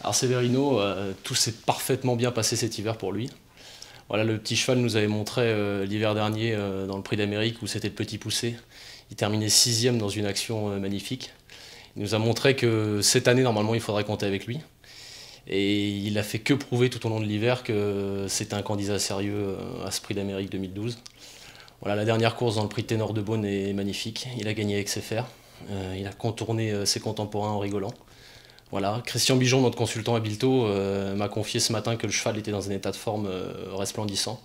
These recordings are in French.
Alors Severino, tout s'est parfaitement bien passé cet hiver pour lui. Voilà, le petit cheval nous avait montré l'hiver dernier dans le Prix d'Amérique où c'était le petit poussé. Il terminait 6e dans une action magnifique. Il nous a montré que cette année, normalement, il faudrait compter avec lui. Et il a fait que prouver tout au long de l'hiver que c'était un candidat sérieux à ce Prix d'Amérique 2012. Voilà, la dernière course dans le Prix Ténor de Beaune est magnifique. Il a gagné avec ses fers. Il a contourné ses contemporains en rigolant. Voilà. Christian Bijon, notre consultant à Bilto, m'a confié ce matin que le cheval était dans un état de forme resplendissant.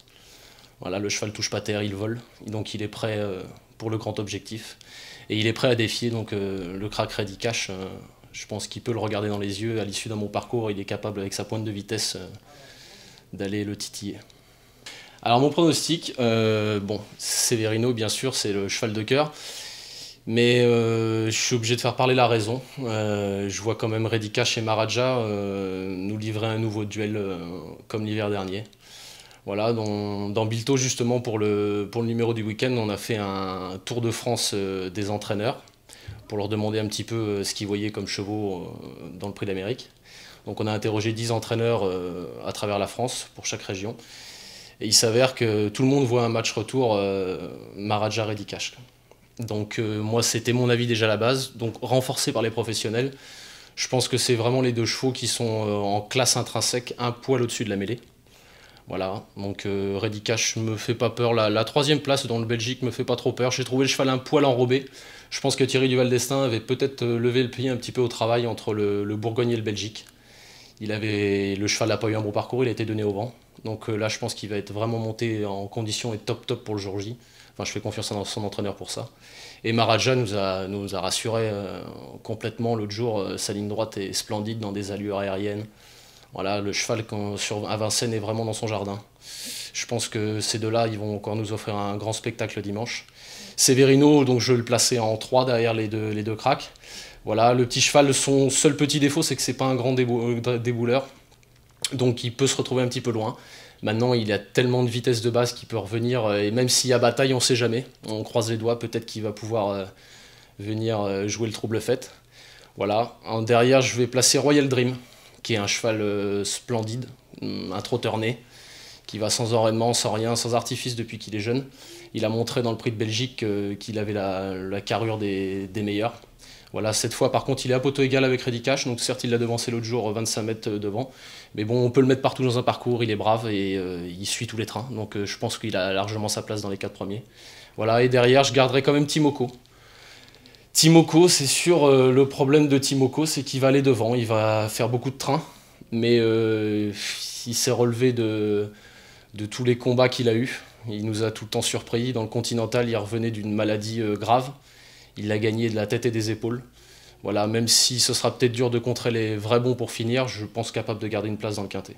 Voilà, le cheval touche pas terre, il vole, donc il est prêt pour le grand objectif. Et il est prêt à défier donc, le crack Ready Cash. Je pense qu'il peut le regarder dans les yeux. À l'issue d'un bon parcours, il est capable, avec sa pointe de vitesse, d'aller le titiller. Alors mon pronostic, bon, Severino, bien sûr, c'est le cheval de cœur. Mais je suis obligé de faire parler la raison. Je vois quand même Ready Cash et Maharaja nous livrer un nouveau duel comme l'hiver dernier. Voilà, dans Bilto, justement, pour le numéro du week-end, on a fait un tour de France des entraîneurs pour leur demander un petit peu ce qu'ils voyaient comme chevaux dans le Prix d'Amérique. Donc on a interrogé 10 entraîneurs à travers la France, pour chaque région. Et il s'avère que tout le monde voit un match retour Maharaja Ready Cash. Donc moi c'était mon avis déjà à la base, donc renforcé par les professionnels. Je pense que c'est vraiment les deux chevaux qui sont en classe intrinsèque, un poil au-dessus de la mêlée. Voilà, donc Ready Cash me fait pas peur. La troisième place dans le Belgique me fait pas trop peur. J'ai trouvé le cheval un poil enrobé. Je pense que Thierry Duval d'Estaing avait peut-être levé le pied un petit peu au travail entre le Bourgogne et le Belgique. Le cheval n'a pas eu un bon parcours, il a été donné au vent. Donc là je pense qu'il va être vraiment monté en condition et top pour le jour J. Enfin, je fais confiance à son entraîneur pour ça. Et Maharaja nous a rassuré complètement l'autre jour. Sa ligne droite est splendide dans des allures aériennes. Voilà, le cheval à Vincennes est vraiment dans son jardin. Je pense que ces deux-là, ils vont encore nous offrir un grand spectacle dimanche. Severino, donc je vais le placer en 3 derrière les deux cracks. Voilà, le petit cheval, son seul petit défaut, c'est que c'est pas un grand débouleur. Donc il peut se retrouver un petit peu loin. Maintenant, il a tellement de vitesse de base qu'il peut revenir, et même s'il y a bataille, on ne sait jamais. On croise les doigts, peut-être qu'il va pouvoir venir jouer le trouble fête. Voilà. Derrière, je vais placer Royal Dream, qui est un cheval splendide, un trotteur né, qui va sans enraînement, sans rien, sans artifice depuis qu'il est jeune. Il a montré dans le Prix de Belgique qu'il avait la carrure des meilleurs. Voilà, cette fois, par contre, il est à poteau égal avec Ready Cash, donc certes, il l'a devancé l'autre jour 25 mètres devant. Mais bon, on peut le mettre partout dans un parcours, il est brave et il suit tous les trains. Donc je pense qu'il a largement sa place dans les 4 premiers. Voilà, et derrière, je garderai quand même Timoko. Timoko, c'est sûr, le problème de Timoko, c'est qu'il va aller devant, il va faire beaucoup de trains. Mais il s'est relevé de tous les combats qu'il a eus. Il nous a tout le temps surpris. Dans le Continental, il revenait d'une maladie grave. Il l'a gagné de la tête et des épaules. Voilà, même si ce sera peut-être dur de contrer les vrais bons pour finir, je pense capable de garder une place dans le quintet.